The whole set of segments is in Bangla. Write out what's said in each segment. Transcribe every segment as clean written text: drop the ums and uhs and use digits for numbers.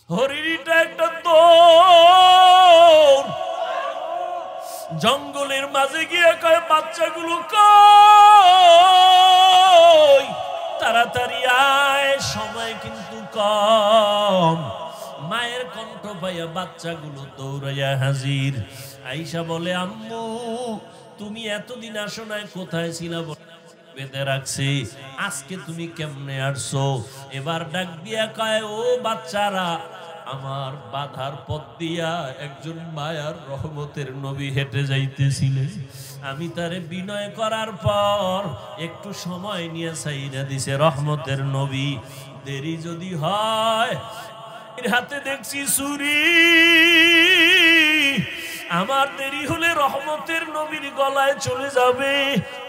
হরিণীটা একটা দৌড়, জঙ্গলের মাঝে গিয়ে কয় বাচ্চাগুলো কই, তাড়াতাড়ি আয়, সময় কিন্তু কম। মায়ের কণ্ঠ পাইয়া বাচ্চাগুলো দৌড়াইয়া হাজির। আইসা বলে, আম্মু তুমি এতদিন আসো নাই, কোথায় ছিলা? বেঁধে রাখছি, আজকে তুমি কেমনে আসছো? এবার ডাক দিয়া কয়, ও বাচ্চারা, আমার বাধার পথ দিয়া একজন মায়ার রহমতের নবী হেঁটে যাইতেছিলেন। আমি তারে বিনয় করার পর একটু সময় নিয়ে সাইরা দিছে রহমতের নবী। দেরি যদি হয়, হাতে দেখছি ছুরি, আমার দেরি হলে রহমতের নবীর গলায় চলে যাবে।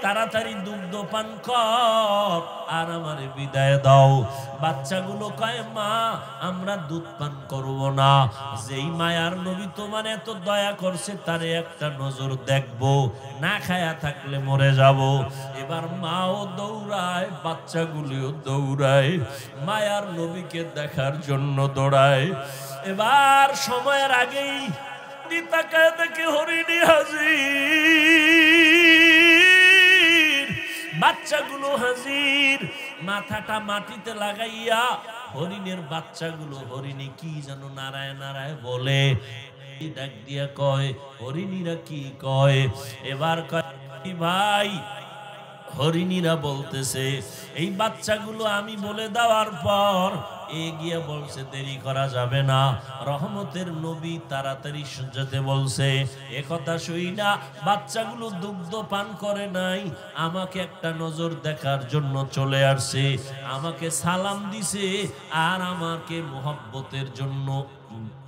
তাড়াতাড়ি দুগ্ধ পান কর আর আমারে বিদায় দাও। বাচ্চাগুলো কয়, মা আমরা দুধ পান করব না, যেই মায়ার নবী তোমার এত দয়া করছে তারে একটা নজর দেখবো, না খায়া থাকলে মরে যাব। এবার মাও দৌড়ায়, বাচ্চাগুলিও দৌড়ায়, মায়ার নবীকে দেখার জন্য দৌড়ায়। এবার সময়ের আগেই তাকায় দেখে হরিণী হাজির, বাচ্চাগুলো হাজির। মাথাটা মাটিতে লাগাইয়া হরিণের বাচ্চাগুলো, হরিণী কি যেন নারায় নারায় বলে, ডাক দিয়া কয়, হরিণীরা কি কয়? এবার কয়, ভাই হরিণীরা বলতেছে এই বাচ্চাগুলো আমি বলে দেওয়ার পর এগিয়ে বলছে দেরি করা যাবে না, রহমতের নবী তাড়াতাড়ি যেতে বলছে। একথা শুই না বাচ্চাগুলো দুগ্ধ পান করে নাই, আমাকে একটা নজর দেখার জন্য চলে আসছে, আমাকে সালাম দিছে আর আমাকে মোহব্বতের জন্য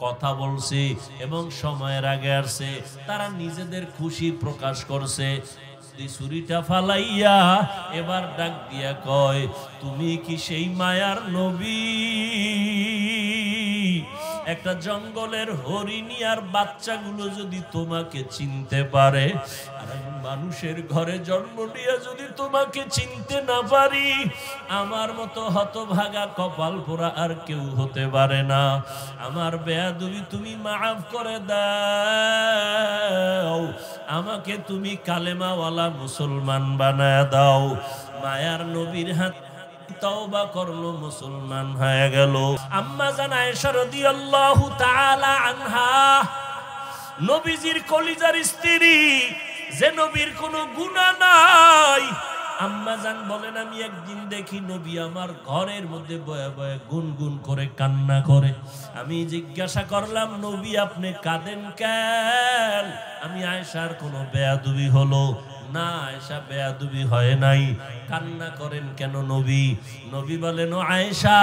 কথা বলছে এবং সময়ের আগে আসছে। তারা নিজেদের খুশি প্রকাশ করছে। ছুরিটা ফালাইয়া এবার ডাক দিয়া কয়, তুমি কি সেই মায়ার নবী? একটা জঙ্গলের হরিণী আর বাচ্চাগুলো যদি তোমাকে চিনতে পারে, আর আমি মানুষের ঘরে জন্ম নিয়ে যদি তোমাকে চিনতে না পারি, আমার মতো হতভাগা কপাল পোড়া আর কেউ হতে পারে না। আমার বেয়াদবি তুমি মাফ করে দাও, আমাকে তুমি কালেমাওয়ালা মুসলমান বানায় দাও। মায়ার নবীর হাত তওবা করলো, মুসলমান হয়ে গেল। আম্মা জান আয়েশা রাদিয়াল্লাহু তাআলা আনহা, নবীজির কলিজার স্ত্রী, যে নবীর কোনো গুনাহ নাই, আম্মা জান বলেন, আমি একদিন দেখি নবী আমার ঘরের মধ্যে বয়ে বয়ে গুনগুন করে কান্না করে। আমি জিজ্ঞাসা করলাম, নবী আপনি কাঁদেন কেন? আমি আয়েশার কোনো বেয়াদবি হলো না? আয়েশা বেয়াদবি হয় নাই, কান্না করেন কেন নবী? নবী বলেন, ও আয়েশা,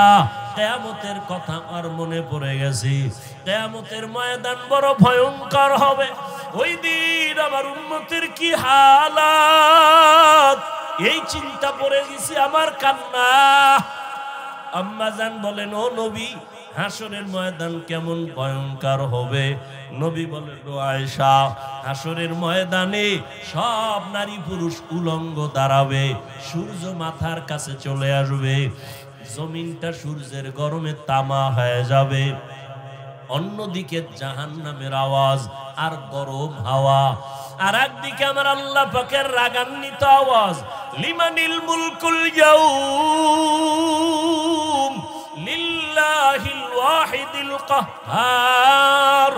কিয়ামতের কথা আর মনে পড়ে গেছে। কিয়ামতের ময়দান বড় ভয়ঙ্কর হবে, ওই দিন আমার উম্মতের কি হালাত, এই চিন্তা পড়ে গেছি, আমার কান্না। আম্মা জান বলেন, ও নবী, হাসরের ময়দান কেমন ভয়ঙ্কর হবে? নবী বলেন, ও আয়েশা, হাসরের ময়দানে সব নারী পুরুষ উলঙ্গ দাঁড়াবে, সূর্য মাথার কাছে চলে আসবে, জমিনটা সূর্যের গরমে তামা হয়ে যাবে, অন্যদিকে জাহান্নামের আওয়াজ আর গরম হাওয়া, আর একদিকে আমার আল্লাহ পাকের রাগান্বিত আওয়াজ, লিমানিল মুলকুল ইয়াউম লিল্লাহিল ওয়াহিদিল কাহ্হার।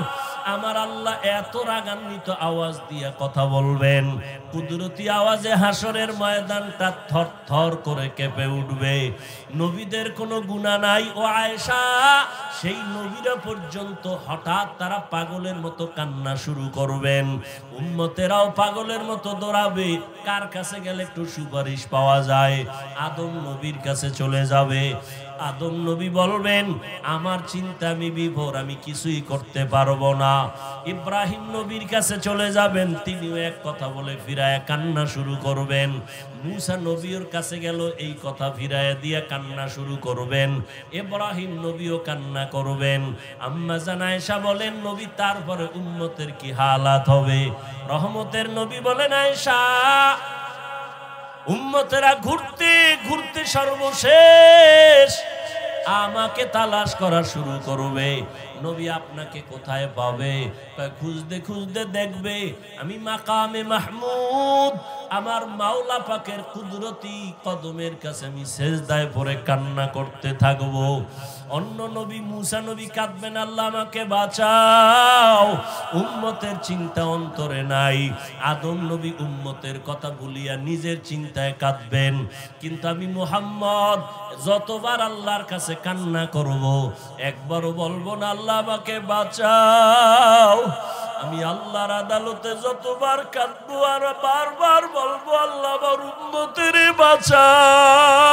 আমার আল্লাহ এত রাগান্বিত আওয়াজ দিয়ে কথা বলবেন, কুদরতি আওয়াজে হাসরের ময়দানটা থরথর করে কেঁপে উঠবে। নবীদের কোনো গুনাহ নাই ও আয়েশা, সেই নবীরা পর্যন্ত হঠাৎ তারা পাগলের মতো কান্না শুরু করবেন, উম্মতেরাও পাগলের মতো দৌড়াবে। কার কাছে গেলে একটু সুপারিশ পাওয়া যায়? আদম নবীর কাছে চলে যাবে। আদম নবী বলবেন, আমার চিন্তা আমি বিভোর, আমি কিছুই করতে পারবো না। ইব্রাহিম নবীর কাছে চলে যাবেন, তিনিও এক কথা বলে ফিরায় কান্না শুরু করবেন। মুসা নবীর কাছে গেল, এই কথা ফিরায় দিয়ে কান্না শুরু করবেন। ইব্রাহিম নবীও কান্না করবেন। আম্মা জান আয়েশা বলেন, নবী তারপরে উম্মতের কি হালাত হবে? রহমতের নবী বলেন, আয়েশা, উম্মতেরা ঘুরতে ঘুরতে সর্বশেষ আমাকে তালাশ করা শুরু করবে। নবী আপনাকে কোথায় পাবে? খুঁজতে খুঁজতে দেখবে আমি মাকামে মাহমুদ আমার মাওলা পাকের কুদরতি কদমের কাছে আমি সেজদায় পড়ে কান্না করতে থাকবো। অন্য নবী মুসা নবী কাঁদবেন, আল্লাহ আমাকে বাঁচাও, উম্মতের চিন্তা অন্তরে নাই। আদম নবী উম্মতের কথা ভুলিয়া নিজের চিন্তায় কাঁদবেন। কিন্তু আমি মুহাম্মদ যতবার আল্লাহর কাছে কান্না করব, একবারও বলবো না আল্লাহ আমাকে বাঁচাও। আমি আল্লাহর আদালতে যতবার কাঁদবো আর বারবার বলবো আল্লাহ আমার উম্মতের বাঁচাও,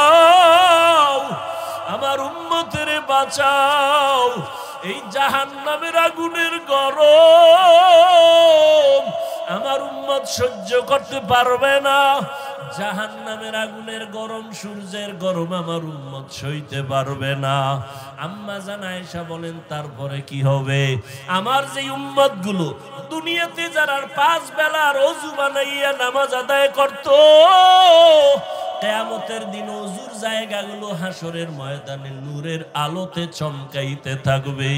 আমার উম্মতের বাঁচাও। এই জাহান্নামের আগুনের গরম আমার উম্মত সহ্য করতে পারবে না। জাহান্নামের আগুনের গরম, সূর্যের গরম আমার উম্মত সইতে পারবে না। আম্মা জান আয়েশা বলেন তারপরে কি হবে? আমার যে উম্মত গুলো দুনিয়াতে যারা 5 বেলার ওযু বানাইয়া নামাজ আদায় করত, কিয়ামতের দিন ওযুর জায়গাগুলো হাসরের ময়দানে নূরের আলোতে চমকাইতে থাকবে।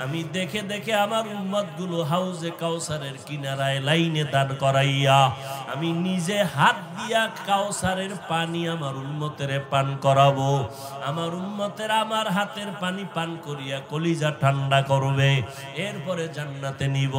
আমি দেখে দেখে আমার উম্মতগুলো হাউজে কাউসারের কিনারায় লাইনে দাঁড় করাইয়া আমি নিজে হাত দিয়া কাউসারের পানি আমার উম্মতের পান করাবো। আমার উম্মতের আমার হাতের পানি পান করিয়া কলিজা ঠান্ডা করবে, এরপরে জান্নাতে নিব।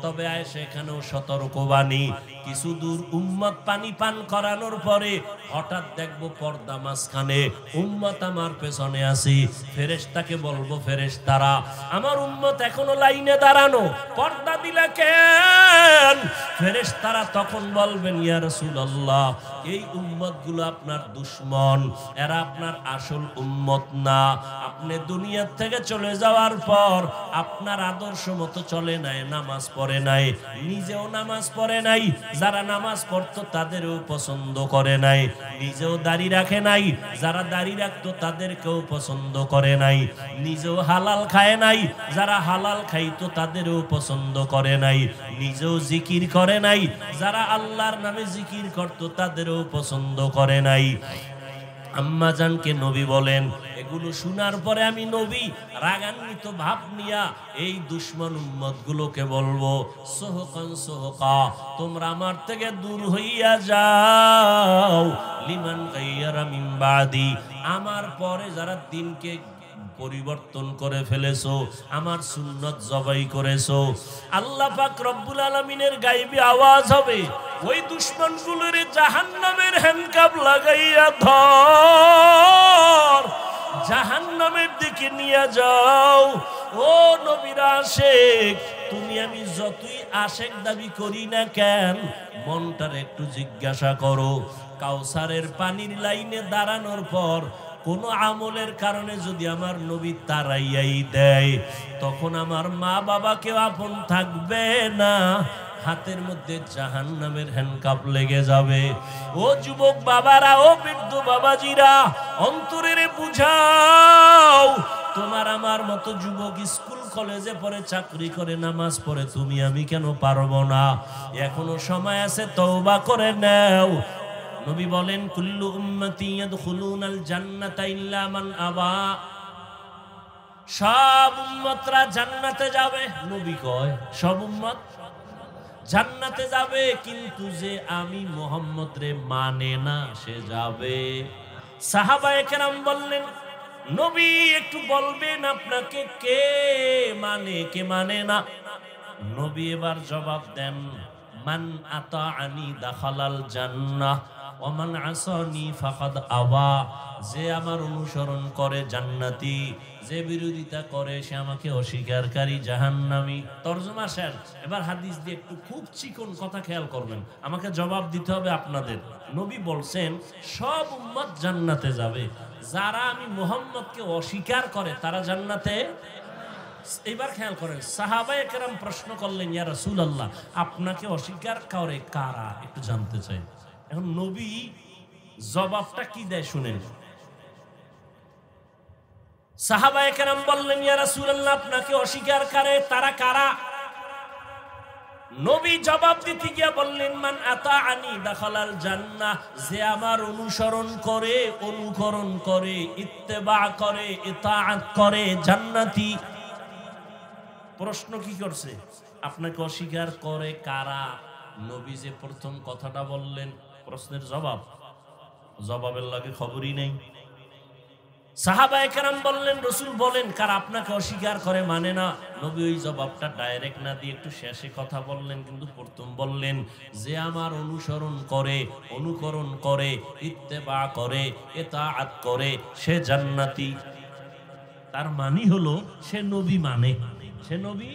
তবে আয়েশা এখানেও সতর্কবাণী, কিছু দূর উম্মত পানি পান করানোর পরে হঠাৎ দেখবো পর্দা মাঝখানে, উম্মত আমার পেছনে আসি। ফেরেশতাকে বলবো, ফেরেশতারা আমার উম্মত এখনো লাইনে দাঁড়ানো, পর্দা দিলা কেন? ফেরেশতারা তখন বলবেন ইয়া রাসূলুল্লাহ, এই উম্মত গুলো আপনার দুশমন, এরা আপনার আসল উম্মত না। আপনি দুনিয়া থেকে চলে যাওয়ার পর আপনার আদর্শ মতো চলে নাই, নামাজ পড়ে নাই, নিজেও নামাজ পড়ে নাই, যারা নামাজ পড়তো তাদেরও পছন্দ করে নাই, নিজেও দাড়ি রাখে নাই, যারা দাড়ি রাখতো তাদেরকেও পছন্দ করে নাই, নিজেও হালাল খায় নাই, যারা হালাল খাইতো তাদেরও পছন্দ করে নাই, নিজেও জিকির করে নাই, যারা আল্লাহর নামে জিকির করতো তাদেরও পছন্দ করে নাই। আম্মা জানকে নবী বলেন, এগুলো শোনার পরে আমি নবী রাগান্বিত ভাব নিয়া এই দুশমন উম্মত গুলোকে বলবো, সোহকান সোহকা, তোমরা আমার থেকে দূর হইয়া যাও। লিমান গায়্যারা মিন বাদি, আমার পরে যারা দিনকে পরিবর্তন করে ফেলেছো, আমার সুন্নত জবাই করেছো, আল্লাহ পাক রব্বুল আলামিনের গায়বী আওয়াজ হবে, ওই দুশমনগুলোর জাহান্নামের হ্যান্ডকাপ লাগাইয়া ধর, জাহান্নামের দিকে নিয়ে যাও। ও নবীর আশিক, তুমি আমি যতই আশিক দাবি করি না কেন, মনটার একটু জিজ্ঞাসা করো, কাউসারের পানির লাইনে দাঁড়ানোর পর কোন আমলের কারণে যদি আমার নবী তারাইয়াই দেয়, তখন আমার মা বাবা কেউ আপন থাকবে না, হাতের মধ্যে জাহান্নামের হ্যান্ডকাপ লেগে যাবে। ও যুবক বাবারা, ও বৃদ্ধ বাবাজিরা, অন্তরের বুঝাও, তোমার আমার মতো যুবক স্কুল কলেজে পড়ে, চাকরি করে, নামাজ পড়ে, তুমি আমি কেন পারবো না? এখনো সময় আছে, তওবা করে নাও। নবী বলেন, কুল্লু উম্মতি ইয়াদখুলুনাল জান্নাতা ইল্লা মান আবা, সব উম্মতরা জান্নাতে যাবে। নবী কয় সব উম্মত জান্নাতে যাবে, কিন্তু যে আমি মুহাম্মদ রে মানে না সে যাবে। সাহাবায়ে কেরাম বললেন, নবী একটু বলবেন আপনাকে কে মানে কে মানে না? নবী এবার জবাব দেন, মান আতাআনি দাখালাল জান্নাহ ওয়া মান আসানি ফাকাদ আবা, যে আমার অনুসরণ করে জান্নাতি, যে বিরোধিতা করে সে আমাকে অস্বীকারী জাহান্নামী। তরজমা শেষ। এবার হাদিস দিয়ে একটু খুব চিকন কথা খেয়াল করবেন, আমাকে জবাব দিতে হবে আপনাদের। নবী বলছেন সব উম্মত জান্নাতে যাবে, যারা আমি মুহাম্মদকে অস্বীকার করে তারা জান্নাতে। এবার খেয়াল করেন, সাহাবায়ে কেরাম প্রশ্ন করলেন, ইয়া রাসূলুল্লাহ, আপনাকে অস্বীকার করে কারা, একটু জানতে চাই। এখন নবী জবাবটা কি দেয় শুনেন। সাহাবায়ে কেরাম বললেন, ইয়া রাসূলুল্লাহ, আপনাকে অস্বীকার করে তারা কারা? নবী জবাব দিতে গিয়ে বললেন, মান আতাআনি দাখালাল জান্নাহ, যে আমার অনুসরণ করে, অনুকরণ করে, ইত্তেবা করে, ইতাআত করে, জান্নাতি। প্রশ্ন কি করছে? আপনাকে অস্বীকার করে কারা? নবী যে প্রথম কথাটা বললেন, প্রশ্নের জবাবের লাগে খবরই নেই। সাহাবায়ে কেরাম বললেন, রাসূল বলেন কারা আপনাকে অস্বীকার করে, মানে না। নবী ওই জবাবটা ডাইরেক্ট না দিয়ে একটু শেষে কথা বললেন, কিন্তু প্রথম বললেন যে আমার অনুসরণ করে, অনুকরণ করে, ইত্তেবা করে, ইতাআত করে, সে জান্নাতি। তার মানে হলো সে নবী মানে, সে নবী।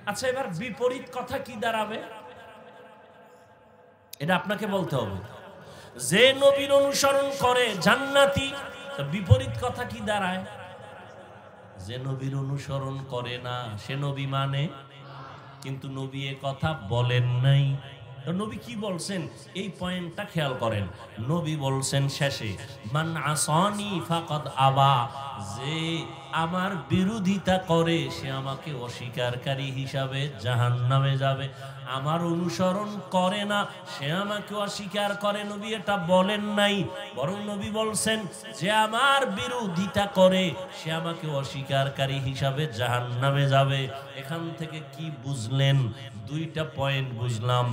আচ্ছা, এবার বিপরীত কথা কি দাঁড়াবে? এটা আপনাকে বলতে হবে। যে নবীর অনুসরণ করে জান্নাতি, বিপরীত কথা কি দাঁড়ায়? যে নবীর অনুসরণ করে না সে নবী মানে। কিন্তু নবী এ কথা বলেন নাই। তো নবী কি বলছেন এই পয়েন্টটা খেয়াল করেন। নবী বলছেন শেষে, মান আসানি ফাকাদ আবা, যে আমার বিরোধিতা করে সে আমাকে অস্বীকারকারী হিসাবে জাহান্নামে যাবে। আমার অনুসরণ করে না সে আমাকে অস্বীকার করে। নবী এটা বলেন নাই, বরং নবী বলছেন যে আমার বিরোধিতা করে সে আমাকে অস্বীকারকারী হিসাবে জাহান্নামে যাবে। এখান থেকে কি বুঝলেন? দুইটা পয়েন্ট বুঝলাম।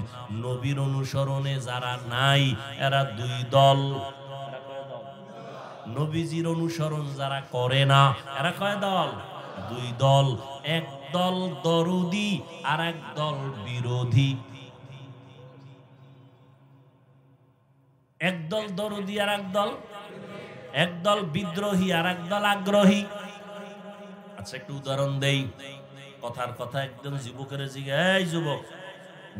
নবীর অনুসরণে যারা নাই এরা দুই দল। নবীজির অনুসরণ যারা করে না এরা কয় দল? দুই দল। এক দল দরুদি আর এক দল বিরোধী। এক দল দরুদি আর এক দল বিদ্রোহী আর এক দল আগ্রহী। আচ্ছা, একটু উদাহরণ দেই। কথার কথা একদম যুবকের জিজ্ঞাসা, এই যুবক,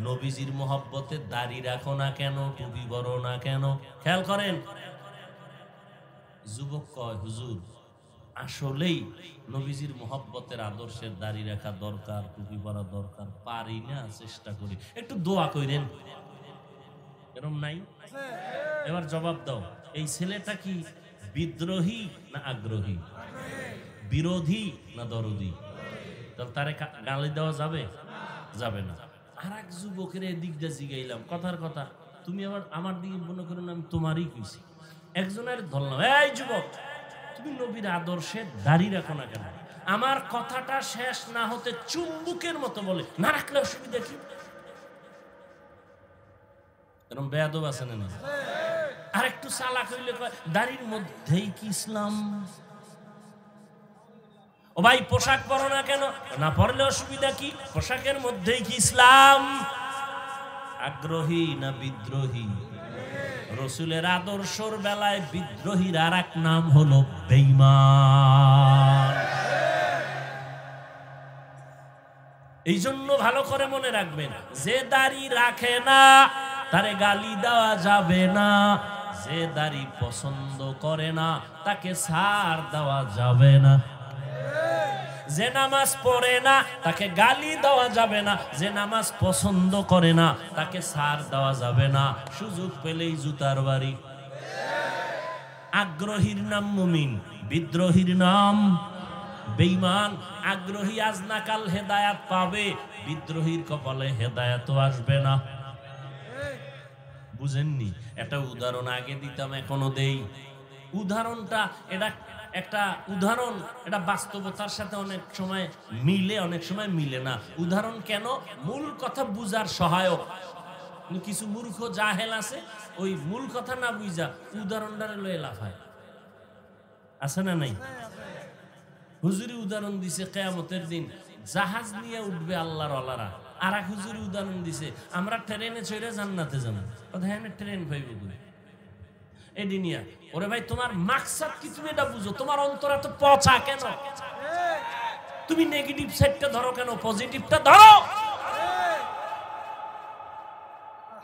নবীজির মহব্বতে দাড়ি রাখো না কেন, টুপি পরো না কেন? খেয়াল করেন। যুবক কয়, হুজুর আসলেই নবীজির মহব্বতের আদর্শের দাড়ি রাখা দরকার, টুপি পরা দরকার, পারি না, চেষ্টা করি, একটু দোয়া করেন। এরকম নাই? এবার জবাব দাও, এই ছেলেটা কি বিদ্রোহী না আগ্রহী, বিরোধী না দরদি? তারে গালি দেওয়া যাবে? যাবে না। আর এক যুবকের এদিক দিয়ে জিগাইলাম, কথার কথা, তুমি আবার আমার দিকে মনে করেন আমি তোমারই কইছি। একজনের ধরলাম, এই যুবক, তুমি নবীর আদর্শে দাড়ি রাখো না কেন? আমার কথাটা শেষ না হতে চুম্বুকের মতো বলে, না রাখলে অসুবিধা কি? এরকম বেয়াদব আছে না? আর একটু চালাক হইলে কয় দাড়ির মধ্যেই কি ইসলাম? ও ভাই, পোশাক পরো না কেন? না পরলে অসুবিধা কি? পোশাকের মধ্যেই কি ইসলাম? আগ্রহী না বিদ্রোহী? রসুলের আদর্শর বেলায় বিদ্রোহীর আর এক নাম হলো বেঈমান। এই জন্য ভালো করে মনে রাখবেন, যে দাড়ি রাখে না তারে গালি দেওয়া যাবে না, যে দাড়ি পছন্দ করে না তাকে ছাড় দেওয়া যাবে না, যে নামাজ পড়ে না তাকে গালি দেওয়া যাবে না, যে নামাজ পছন্দ করে না তাকে ছাড় দেওয়া যাবে না, সুযোগ পেলেই জুতার বাড়ি। আগ্রহীর নাম মুমিন, বিদ্রোহীর নাম বেঈমান। আগ্রহী আজ না কাল হেদায়াত পাবে, বিদ্রোহীর কপালে হেদায়াত আসবে না। বুঝেননি? একটা উদাহরণ আগে দিতাম, এখনো দেই। উদাহরণটা এটা একটা উদাহরণ, এটা বাস্তবতার সাথে অনেক সময় মিলে, অনেক সময় মিলে না। উদাহরণ কেন? মূল কথা বুঝার সহায়ক। কিছু মূর্খ জাহেল আছে, ওই মূল কথা না বুঝা উদাহরণটারে লয়ে লাফায়। আছে না নাই? হুজুরি উদাহরণ দিছে কিয়ামতের দিন জাহাজ নিয়ে উঠবে আল্লাহর ওয়ালারা। আর এক হুজুরি উদাহরণ দিছে আমরা ট্রেনে চড়ে জান্নাতে যাব। হ্যাঁ, ট্রেন পাইব কই? এডি নিয়া। ওরে ভাই, তোমার মাকসাদ কি? তুমি এটা বুঝো। তোমার অন্তর এত পচা কেন? তুমি নেগেটিভ সাইডটা ধরো কেন? পজিটিভটা ধরো।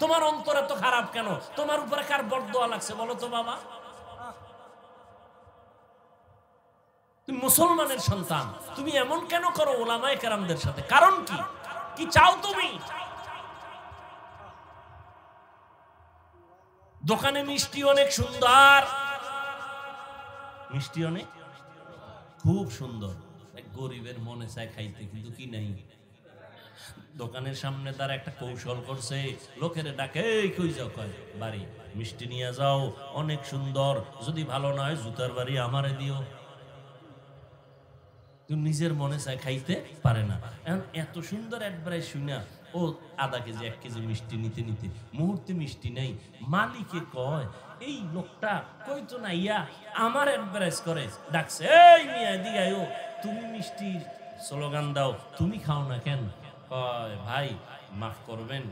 তোমার অন্তর এত খারাপ কেন? তোমার উপরে কার বরদোয়া লাগছে বলো তো বাবা? তুমি মুসলমানের সন্তান, তুমি এমন কেন করো ওলামায়ে কেরামদের সাথে? কারণ কি? কি চাও তুমি? দোকানে মিষ্টি অনেক সুন্দর, মিষ্টি অনেক খুব সুন্দর, গরিবের মনে চায় খাইতে, কিন্তু কি নাই? দোকানের সামনে তার একটা কৌশল করছে, লোকের ডাকে কই যাও, কয় বাড়ি, মিষ্টি নিয়ে যাও, অনেক সুন্দর, যদি ভালো নয় জুতার বাড়ি আমারে দিও। নিজের মনে চায়, খাইতে পারে না। এখন এত সুন্দর অ্যাডভাইস শুনা ও আধা কেজি 1 কেজি মিষ্টি নিতে নিতে মুহূর্তে মিষ্টি নেই। মালিকে কয় এই লোকটা কইতো না ইয়া আমার অ্যাডভাইস করে ডাকছে, এই মিয়া দিগাইও, তুমি মিষ্টির স্লোগান দাও, তুমি খাও না কেন? কয় ভাই মাফ করবেন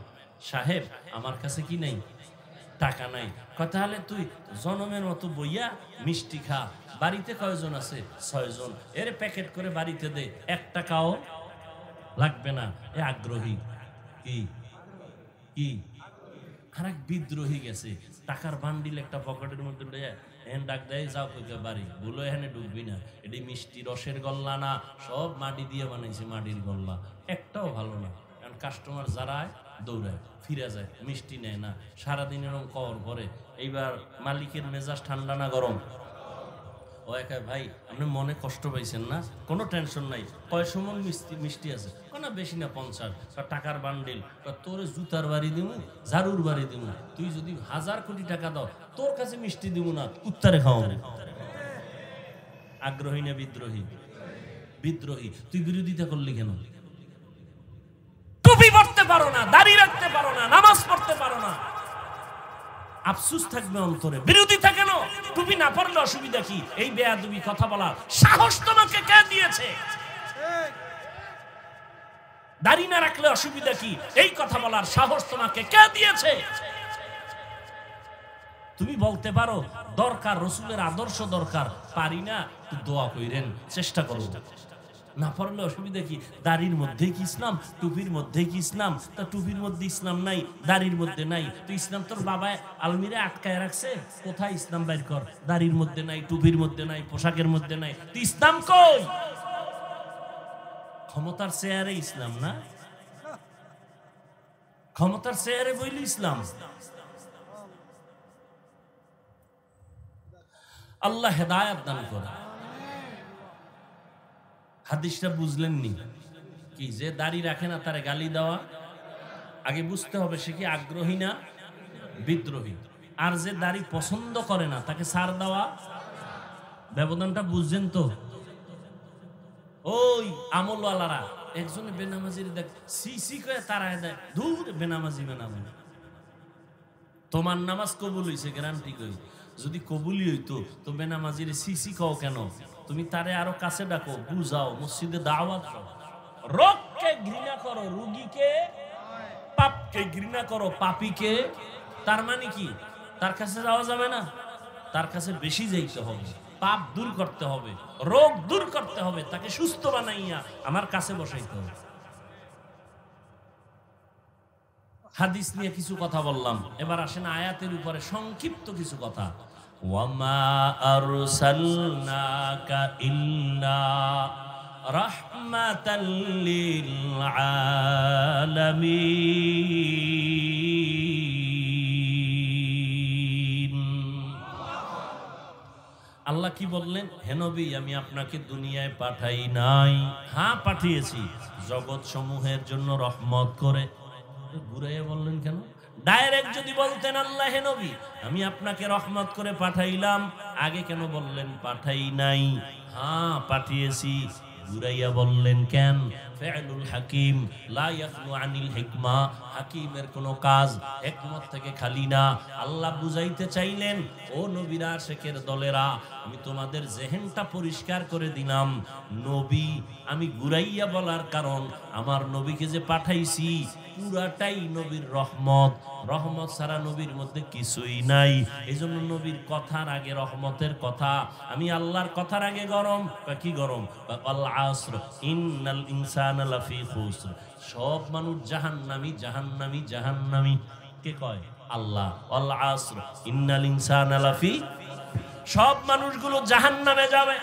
সাহেব, আমার কাছে কি নাই, টাকা নাই। কয় তাহলে তুই জনমের মতো বইয়া মিষ্টি খা। বাড়িতে কয়জন আছে? 6 জন। এর প্যাকেট করে বাড়িতে দে, 1 টাকাও লাগবে না। এ আগ্রহী কি কি আরেক বিদ্রোহী গেছে, টাকার বান্ডিল একটা পকেটের মধ্যে লইয়া এখানে ডাক দেয়, যাও কই বাড়ি, বলো এখানে ঢুকবি না, এটি মিষ্টি রসের গল্লা না, সব মাটি দিয়ে বানাইছে, মাটির গল্লা, একটাও ভালো না। কারণ কাস্টমার যারায় দৌড়ায়, ফিরে যায়, মিষ্টি নেয় না, সারাদিন এরকম কর করে। এইবার মালিকের মেজাজ ঠান্ডা না গরম? ও একা, ভাই আপনি মনে কষ্ট পাইছেন না, কোনো টেনশন নাই, কয় সমন মিষ্টি আছে? না বেশি না, 50। টাকার বান্ডিল, তোর জুতার বাড়ি দিব, ঝাড়ুর বাড়ি দিব, তুই যদি 1000 কোটি টাকা দাও তোর কাছে মিষ্টি দিব না, কুত্তারে খাওয়া। আগ্রহী না বিদ্রোহী? বিদ্রোহী। তুই বিরোধিতা করলি কেন? টুপি পড়তে পারো না, দাড়ি রাখতে পারো না, নামাজ পড়তে পারো না, আফসোস থাকবে অন্তরে। বিরোধিতা কেন? টুপি না পড়লে অসুবিধা কি? এই বেয়াদবি কথা বলার সাহস তোমাকে কে দিয়েছে? দাড়ি না রাখলে অসুবিধা কি? এই কথা বলার সাহস তোমাকে কে দিয়েছে? তুমি বলতে পারো দরকার, রসুলের আদর্শ দরকার, পারি না, দোয়া কইরেন, চেষ্টা করো। না পারলে অসুবিধা কি? দাড়ির মধ্যে কি ইসলাম? টুপির মধ্যে কি ইসলাম? তা টুপির মধ্যে ইসলাম নাই, দাড়ির মধ্যে নাই, তো ইসলাম তোর বাবা আলমিরে আটকায় রাখছে, কোথায় ইসলাম বাইর কর? দাড়ির মধ্যে নাই, টুপির মধ্যে নাই, পোশাকের মধ্যে নাই, তো ইসলাম কই? ক্ষমতার চেয়ারে ইসলাম না, ক্ষমতার চেয়ারে বইলি ইসলাম। আল্লাহ হেদায়েত দান করে। হাদিসটা বুঝলেননি কি? যে দাড়ি রাখে না তারে গালি দেওয়া, আগে বুঝতে হবে সে কি আগ্রহী না বিদ্রোহী। আর যে দাড়ি পছন্দ করে না তাকে ছাড় দেওয়া। ব্যবধানটা বুঝছেন তো? ওই আমলওয়ালারা একজনে বেনামাজির দেখ সি করে তারায় দেয়, দূর বেনামাজি বেনামাজি। তোমার নামাজ কবুল হইছে গ্যারান্টি কই? যদি কবুলই হইতো তো বেনামাজির সি কও কেন? তুমি তারে আরো কাছে ডাকো, বুঝাও, মসজিদে দাওয়াত দাও। রোগকে ঘৃণা করো, রোগীকে, পাপকে ঘৃণা করো, পাপীকে। তার মানে কি? তার কাছে যাওয়া যাবে না, তার কাছে বেশি যাইতে হবে, পাপ দূর করতে হবে, রোগ দূর করতে হবে, তাকে সুস্থ বানাইয়া আমার কাছে বসাইতে হবে। হাদিস নিয়ে কিছু কথা বললাম, এবার আসেন আয়াতের উপরে সংক্ষিপ্ত কিছু কথা। ওয়ামা আরসালনাকা ইল্লা রাহমাতাল লিল আলামিন। আল্লাহ কি বললেন? হে নবী, আমি আপনাকে দুনিয়ায় পাঠাই নাই, হ্যাঁ পাঠিয়েছি জগৎ সমূহের জন্য রহমত করে। ঘুরাইয়া বললেন কেন? ডাইরেক্ট যদি বলতেন আল্লাহ হে নবী আমি আপনাকে রহমত করে পাঠাইলাম, আগে কেন বললেন পাঠাই নাই? হ্যাঁ পাঠিয়েছি। ঘুরাইয়া বললেন কেন? ফিআলুল হাকিম লা ইয়াখলু আনিল হিকমা, হাকিমের কোনো কাজ হিকমত থেকে খালি না। আল্লাহ বুঝাইতে চাইলেন, ও নবীরা শেখের দলেরা, আমি তোমাদের জেহেনটা পরিষ্কার করে দিলাম। নবী আমি ঘুরাইয়া বলার কারণ, আমার নবীকে যে পাঠাইছি পুরাটাই নবীর রহমত, রহমত ছাড়া নবীর মধ্যে কিছুই নাই। এই জন্য নবীর কথার আগে রহমতের কথা, আমি আল্লাহর কথার আগে গরম। কি গরম? আল আসর ইন্নাল ইনসানা লাফি খুসর, সব মানুষ জাহান্নামী জাহান্নামী জাহান্নামী। কে কয়? আল্লাহ। আল আসর ইন্নাল ইনসানা লাফি, সব মানুষগুলো জাহান্নামে যাবে।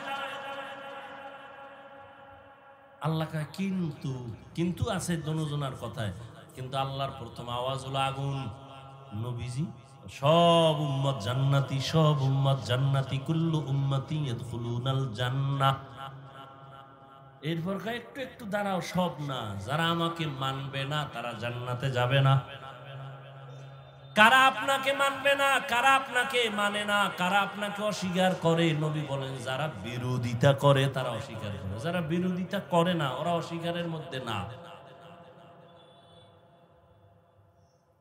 আল্লাহ কয় কিন্তু, কিন্তু আছে দনজনার কথায়, কিন্তু আল্লাহর প্রথম আওয়াজ হলো আগুন। নবীজি সব উম্মত জান্নাতি, সব উম্মত জান্নাতি, কুল্লু উম্মতি ইয়াদখুলুনাল জান্নাহ। এরপর একটু একটু দাঁড়াও, সব না, যারা আমাকে মানবে না তারা জান্নাতে যাবে না। কারা আপনাকে মানবে না, কারা আপনাকে মানে না, কারা আপনাকে অস্বীকার করে? নবী বলেন যারা বিরোধিতা করে তারা অস্বীকার করে, যারা বিরোধিতা করে না ওরা অস্বীকারের মধ্যে না।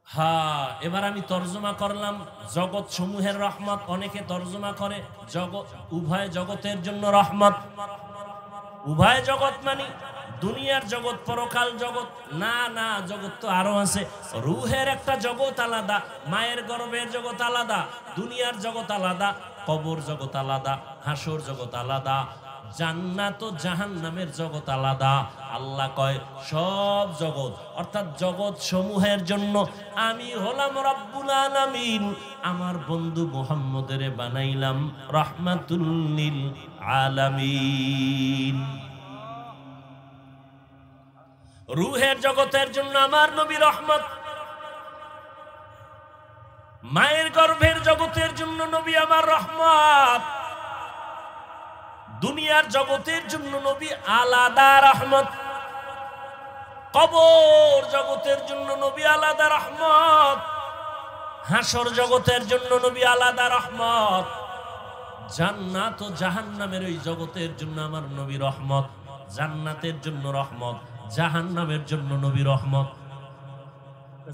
হ্যাঁ, এবার আমি তর্জমা করলাম জগৎ সমূহের রহমত। অনেকে তর্জমা করে জগৎ, উভয় জগতের জন্য রহমত। উভয় জগৎ মানে দুনিয়ার জগৎ, পরকাল জগৎ না। না, জগৎ তো আরো আছে। রুহের একটা জগৎ আলাদা, মায়ের গর্ভের জগৎ আলাদা, দুনিয়ার জগৎ আলাদা, কবর জগৎ আলাদা, হাসর জগৎ আলাদা, জান্নাত ও জাহান্নামের জগৎ আলাদা। আল্লাহ কয় সব জগৎ অর্থাৎ জগৎ সমূহের জন্য আমি হলাম রব্বুল আলামিন, আমার বন্ধু মুহাম্মদের বানাইলাম রাহমাতুল লিল আলামিন। রুহের জগতের জন্য আমার নবী রহমত, মায়ের গর্ভের জগতের জন্য নবী আমার রহমত, দুনিয়ার জগতের জন্য নবী আলাদা রহমত, কবর জগতের জন্য নবী আলাদা রহমত, হাসর জগতের জন্য নবী আলাদা রহমত, জান্নাত ও জাহান্নামের ওই জগতের জন্য আমার নবী রহমত। জান্নাতের জন্য রহমত, জাহান্নামের জন্য নবী রহমত।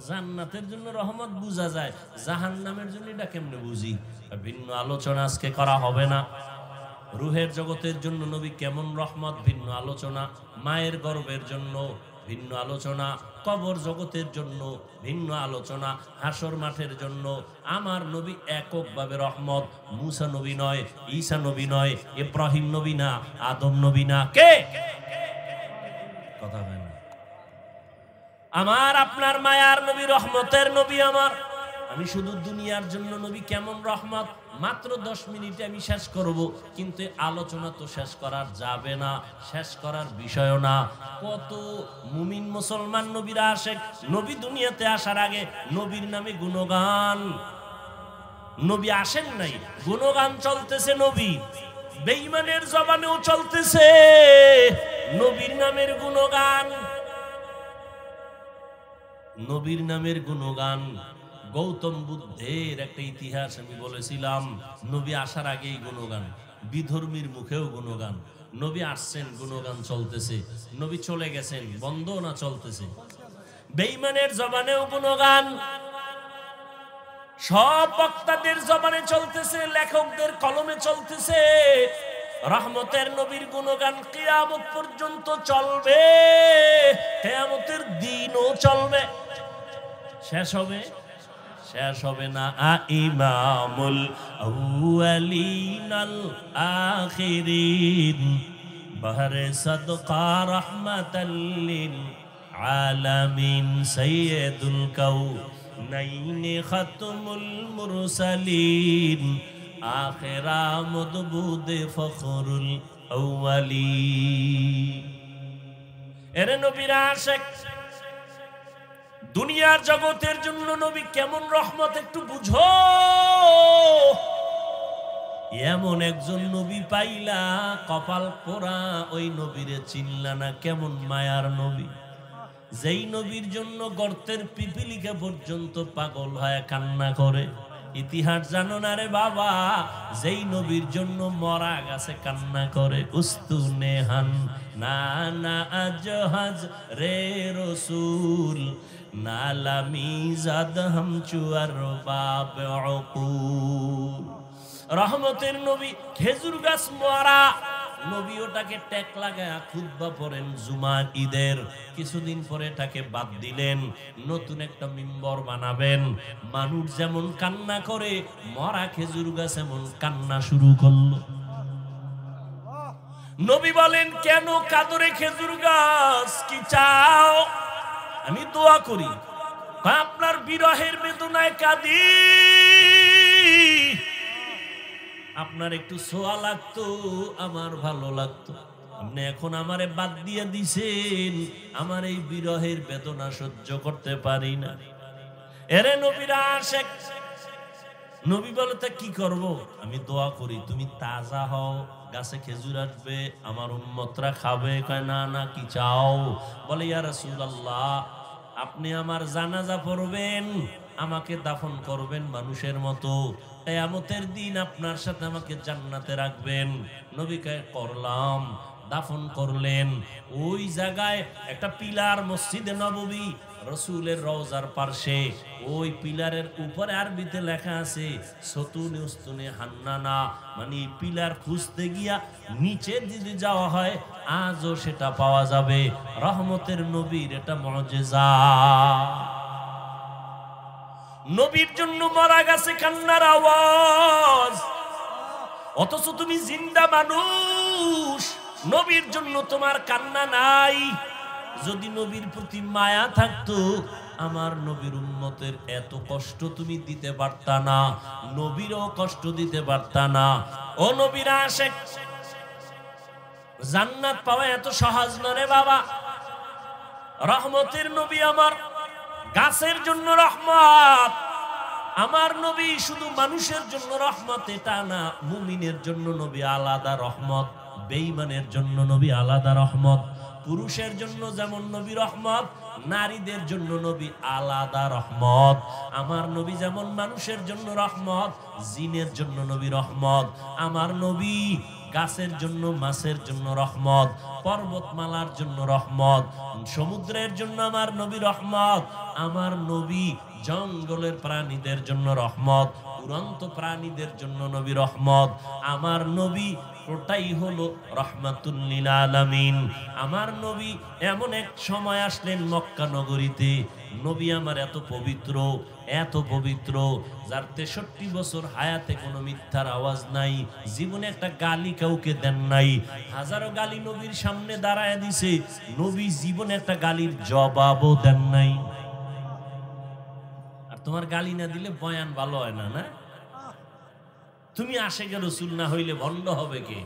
জান্নাতের জন্য রহমত বুঝা যায়, জাহান্নামের জন্য এটা কেমনে বুঝি? ভিন্ন আলোচনা আজকে করা হবে না। রুহের জগতের জন্য নবী কেমন রহমত ভিন্ন আলোচনা, মায়ের গর্ভের জন্য ভিন্ন আলোচনা, কবর জগতের জন্য ভিন্ন আলোচনা, হাসর মাঠের জন্য আমার নবী এককভাবে রহমত। মুসা নবী নয়, ঈসা নবী নয়, ইব্রাহিম নবী না, আদম নবী না, কে? কথা হয় না। আমার আপনার মায়ার নবী, রহমতের নবী আমার। আমি শুধু দুনিয়ার জন্য নবী কেমন রহমত মাত্র 10 মিনিটে আমি শেষ করব, কিন্তু আলোচনা তো শেষ করার যাবে না, শেষ করার বিষয় না। কত মুমিন মুসলমান নবীরা আসে, নবী দুনিয়াতে আসার আগে নবীর নামে গুণগান, নবী আসেন নাই গুণগান চলতেছে, নবী বেঈমানের জবানেও চলতেছে নবীর নামের গুণগান, নবীর নামের গুণগান। গৌতম বুদ্ধের একটা ইতিহাস আমি বলেছিলাম, নবী আসার আগেই গুণগান, বিধর্মীর মুখেও গুণগান। নবী আসছেন গুণগান চলতেছে, নবী চলে গেছেন বন্ধ না চলতেছে, বেঈমানের জবানেও গুণগান, সব বক্তাদের জবানে চলতেছে, লেখকদের কলমে চলতেছে। রহমতের নবীর গুণগান কিয়ামত পর্যন্ত চলবে, কিয়ামতের দিনও চলবে। শেষ হবে? শেষ হবে না। ইমামুল আউয়ালিন আল আখিরিন বাহরে সাদকা রাহমাতাল লিল আলামিন সাইয়্যিদুল কাউনাইন খাতমুল মুরসালিন আখিরা মুদবুদ ফখরুল আউয়ালিন। এরে নবীর আশিক, দুনিয়ার জগতের জন্য নবী কেমন রহমত একটু বুঝো। এমন একজন নবী পাইলা কপাল পোড়া, ওই নবীরে চিনলা না, কেমন মায়ার নবী, যেই নবীর জন্য গর্তের পিপিলিকা পর্যন্ত পাগল হয়ে কান্না করে। ইতিহাস জানো না রে বাবা, যেই নবীর জন্য মরা গাছে কান্না করে। উস্তুনেহান না না আজহাজ রে রসুল নালামি জাদ হাম চুয়ার বাব উকুল। রহমতের নবী খেজুর গাছ মরা, নবী ওটাকে ট্যাক লাগায় খুতবা পড়েন জুমার ঈদের, কিছুদিন পরে এটাকে বাদ দিলেন, নতুন একটা মিম্বর বানাবেন। মানুষ যেমন কান্না করে, মরা খেজুর গাছ এমন কান্না শুরু করলো। নবী বলেন কেন কাদরে খেজুর গাছ, কি চাও? আমি দোয়া করি, আপনার বিরহের বেদনায় কাঁদি, আপনার একটু সোয়া লাগতো, আমার ভালো লাগতো, আপনি এখন আমারে বাদ দিয়ে দিছেন, আমার এই বিরহের বেদনা সহ্য করতে পারি না। এরে নবীরা আশিক, নবী বলে তা কি করব? আমি দোয়া করি তুমি তাজা হও, গাছে খেজুর আসবে, আমার উম্মতরা খাবে। কয় না না, কি চাও? বলে ইয়া রাসূলুল্লাহ, আপনি আমার জানাজা পড়বেন, আমাকে দাফন করবেন মানুষের মতো, কিয়ামতের দিন আপনার সাথে আমাকে জান্নাতে রাখবেন। নবী কয় করলাম। দাফন করলেন। ওই জায়গায় একটা পিলার, মসজিদে নববী, রসুলের রওজার পার্শ্বে, ওই পিলারের উপরে আরবিতে লেখা আছে সতুনে উস্তুনে হান্নানা, মানে পিলার খুঁজতে গিয়া নিচে যদি যাওয়া হয় আজও সেটা পাওয়া যাবে। রহমতের নবীর এটা মুজিজা। নবীর জন্য মারা গেছে কান্নার আওয়াজ, অথচ তুমি জিন্দা মানুষ, নবীর জন্য তোমার কান্না নাই। যদি নবীর প্রতি মায়া থাকতো, আমার নবীর উম্মতের এত কষ্ট তুমি দিতে পারতা না, নবীরও কষ্ট দিতে পারতা না। ও নবীর আশিক, জান্নাত পাওয়া এত সহজ না রে বাবা। রহমতের নবী আমার, গাছের জন্য রহমত। আমার নবী শুধু মানুষের জন্য রহমত এটা না, মুমিনের জন্য নবী আলাদা রহমত, বেঈমানের জন্য নবী আলাদা রহমত। পুরুষের জন্য যেমন নবী রহমত, নারীদের জন্য নবী আলাদা রহমত। আমার নবী যেমন মানুষের জন্য রহমত, জিনের জন্য নবী রহমত। আমার নবী গাছের জন্য, মাছের জন্য রহমত, পর্বতমালার জন্য রহমত, সমুদ্রের জন্য আমার নবী রহমত। আমার নবী জঙ্গলের প্রাণীদের জন্য রহমত, উড়ন্ত প্রাণীদের জন্য নবী রহমত। আমার নবী ওটাই হলো রহমাতুল লিল আলামিন। আমার নবী এমন এক সময় আসলেন মক্কা নগরীতে, নবী আমার এত পবিত্র, এত পবিত্র, যার 63 বছর হায়াতে কোনো মিথ্যার আওয়াজ নাই, জীবনে একটা গালি কাউকে দেন নাই। হাজারো গালি নবীর সামনে দাঁড়ায় দিছে, নবী জীবনে একটা গালির জবাবও দেন নাই। আর তোমার গালি না দিলে বয়ান ভালো হয় না, না? তুমি আশিকে রাসূল না হইলে ভণ্ড হবে কে?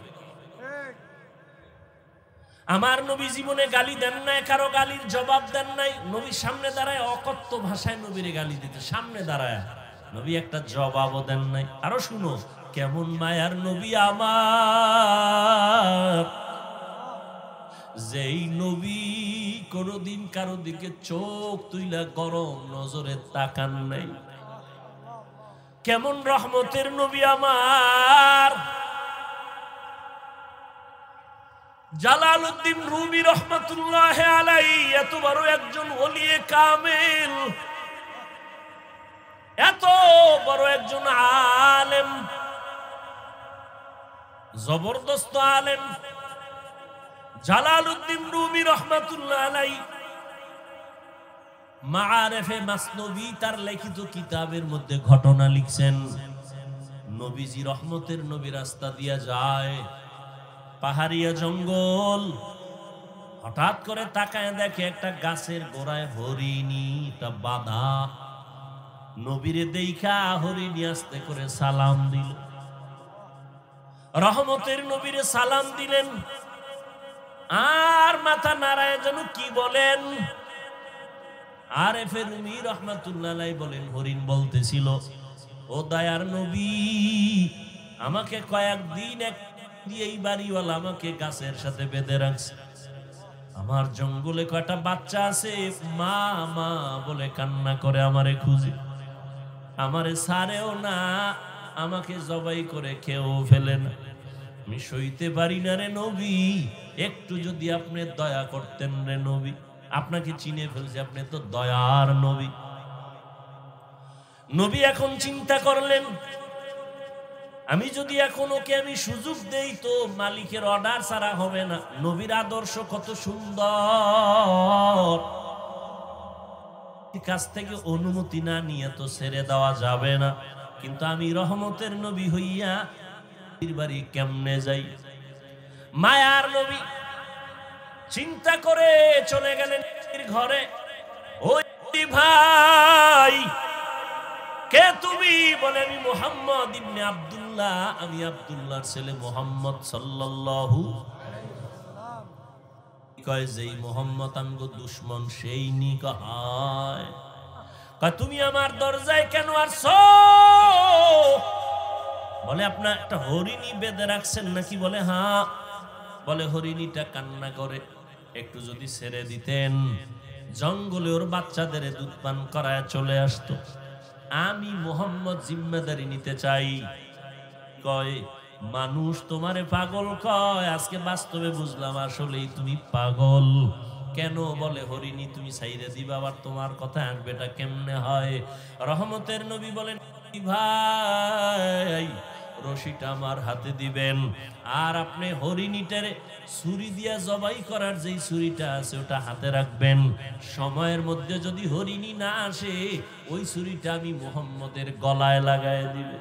আমার নবী জীবনে গালি দেন নাই, কারো গালির জবাব দেন নাই। নবীর সামনে দাঁড়ায় অকথ্য ভাষায় নবীরে গালি দিতে, সামনে দাঁড়ায় নবী একটা জবাবও দেন নাই। আরো শুনো, কেমন মায়ার নবী আমার, যেই নবী কোনদিন কারো দিকে চোখ তুইলা গরম নজরে তাকান নাই। কেমন রহমতের নবী আমার। জালালউদ্দিন রুমি রহমাতুল্লাহ আলাইহি এত বড় একজন ওলিয়ে কামেল, এত বড় একজন আলেম, জবরদস্ত আলেম জালালউদ্দিন রুমি রহমাতুল্লাহ আলাইহি মাআরিফে মাসনবী তার লিখিত কিতাবের মধ্যে ঘটনা লিখছেন। নবীজি রহমতের নবী রাস্তা দিয়া যায়, পাহাড়িয়া জঙ্গল, হঠাৎ করে তাকায় দেখে একটা গাছের গোড়ায় হরিণীটা বাঁধা। নবীরে দেইখা হরিণী আস্তে করে সালাম দিল। রহমতের নবীরে সালাম দিলেন, আর মাথা নাড়ায় যেন কি বলেন। আরেফে রুমি রহমাতুল্লাহ আলাইহি বলেন, হরিণ বলতেছিল, ও দয়ার নবী, আমাকে কয়েকদিন এই বাড়িওয়ালা আমাকে গাছের সাথে বেঁধে রাখছে। আমার জঙ্গলে কয়টা বাচ্চা আছে, মা মা বলে কান্না করে আমারে খুঁজে, আমারে ছাড়েও না, আমাকে জবাই করে খেয়েও ফেলে না। আমি সইতে পারি না রে নবী, একটু যদি আপনি দয়া করতেন রে নবী। আপনাকে চিনে ফেলছে, আপনি তো দয়ার নবী। নবী এখন চিন্তা করলেন, আমি যদি এখন ওকে আমি সুযোগ দেই তো মালিকের অর্ডার ছাড়া হবে না। নবীর আদর্শ কত সুন্দর, কাছ থেকে অনুমতি না নিয়ে তো ছেড়ে দেওয়া যাবে না। কিন্তু আমি রহমতের নবী হইয়া বাড়ি কেমনে যাই? মায়ার নবী চিন্তা করে চলে গেলেন ঘরে। ওই ভাই, কে তুমি? বলে, আমি মুহাম্মদ ইবনে আব্দুল্লাহ, আমি আব্দুল্লাহর ছেলে মুহাম্মদ সাল্লাল্লাহু। কয়, যেই মুহাম্মদ আমগো দুশমন সেই নি। কয়, তুমি আমার দরজায় কেন আসছো? বলে আপনার একটা হরিণী বেঁধে রাখছেন নাকি? বলে হ্যাঁ। বলে হরিণীটা কান্না করে, একটু যদি ছেড়ে দিতেন জঙ্গলে ওর বাচ্চাদের দুধ পান করায় চলে আসতো। আমি মোহাম্মদ জিম্মেদারি নিতে চাই। কয় মানুষ তোমারে পাগল কয়, আজকে বাস্তবে বুঝলাম আসলেই তুমি পাগল। কেন? বলে হরিণী তুমি ছাইরে দিবা, আবার তোমার কথা আনবেটা কেমনে হয়? রহমতের নবী বলেন ভাই রশিটা আমার হাতে দিবেন, আর আপনি হরিণীটারে ছুরি দিয়া জবাই করার যেই ছুরিটা আছে ওটা হাতে রাখবেন। সময়ের মধ্যে যদি হরিণী না আসে ওই ছুরিটা আমি মুহাম্মদের গলায় লাগায় দিবে।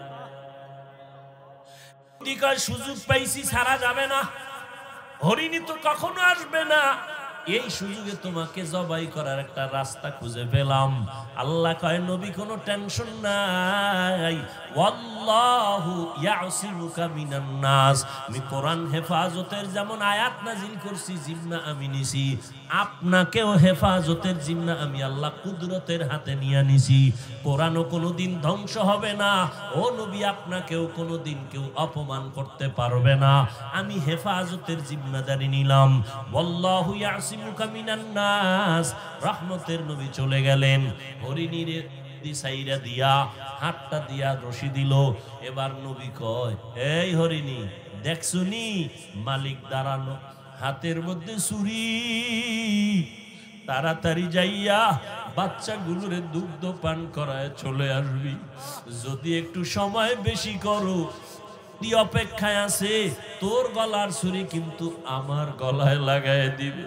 সুযোগ পাইছি, ছাড়া যাবে না, হরিণী তো কখনো আসবে না, এই সুযোগে তোমাকে জবাই করার একটা রাস্তা খুঁজে পেলাম। আল্লাহ কয় নবী কোনো টেনশন নাই, ওয়াল্লাহু ইয়াসিমুকা মিনান নাস। আমি কোরআন হেফাজতের যেমন আয়াত নাজিল করছি, জিম্মা আমি নিছি, আপনাকেও হেফাজতের জিম্মা আমি আল্লাহ কুদরতের হাতে নিয়ে নিছি। কোরআনও কোনোদিন ধ্বংস হবে না, ও নবী আপনাকেও কোনোদিন কেউ অপমান করতে পারবে না, আমি হেফাজতের জিম্মাদারি নিলাম। ওয়াল্লাহু ইয়াসিমুকা মিনান নাস। রহমতের নবী চলে গেলেন, হরিণীর দিসাইরা দিয়া হাতটা দিয়া রশি দিল। এবার নবী কয় এই হরিণী দেখছুনি মালিক দাঁড়ানো, হাতের মধ্যে ছুরি, তাড়াতাড়ি যাইয়া বাচ্চাগুলোরে দুগ্ধ পান করায় চলে আসবি। যদি একটু সময় বেশি করো, অপেক্ষায় আছে, তোর গলার ছুরি কিন্তু আমার গলায় লাগায় দিবে।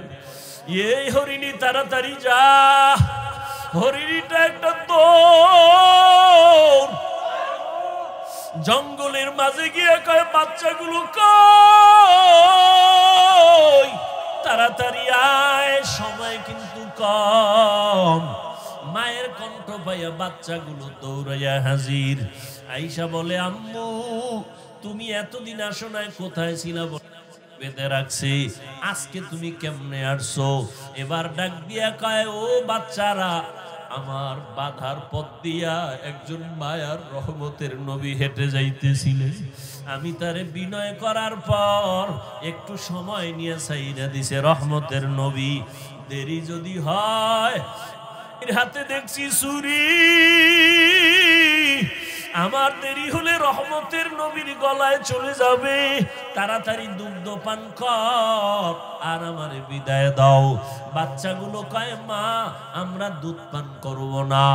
এই হরিণী তাড়াতাড়ি যা। হরিণীটা একটা দৌড়, জঙ্গলের মাঝে গিয়ে কয় বাচ্চাগুলো কই, তাড়াতাড়ি আয়, সময় কিন্তু কম। মায়ের কণ্ঠ পাইয়া বাচ্চাগুলো দৌড়াইয়া হাজির। আইসা বলে আম্মু তুমি এতদিন আসো নাই, কোথায় ছিলা? বেঁধে রাখছি, আজকে তুমি কেমনে আসছো? এবার ডাক দিয়া কয় ও বাচ্চারা, আমার বাধার পথ দিয়া একজন মায়ার রহমতের নবী হেঁটে যাইতেছিলেন, আমি তারে বিনয় করার পর একটু সময় নিয়ে ছাইরা দিছে রহমতের নবী। দেরি যদি হয়, হাতে দেখছি ছুরি, আমার দেরি হলে রহমতের নবীর গলায় চলে যাবে। তাড়াতাড়ি দুগ্ধ পান কর আর আমারে বিদায় দাও। বাচ্চাগুলো কয় মা আমরা দুধ পান করব না,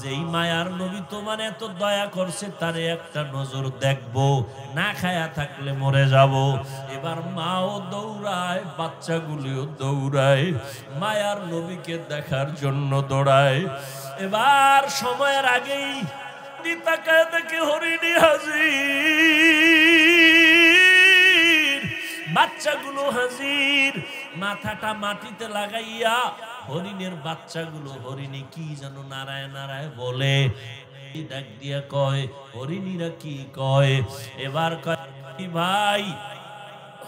যেই মায়ার নবী তোমার এত দয়া করছে তারে একটা নজর দেখবো, না খায়া থাকলে মরে যাব। এবার মাও দৌড়ায়, বাচ্চাগুলিও দৌড়ায়, মায়ার নবীকে দেখার জন্য দৌড়ায়। এবার সময়ের আগেই তাকায় দেখে হরিণী হাজির, বাচ্চাগুলো হাজির, মাথাটা মাটিতে লাগাইয়া হরিণের বাচ্চাগুলো, হরিণী কি যেন নারায় নারায় বলে, ডাক দিয়া কয় হরিণীরা কি কয়? এবার কয় ভাই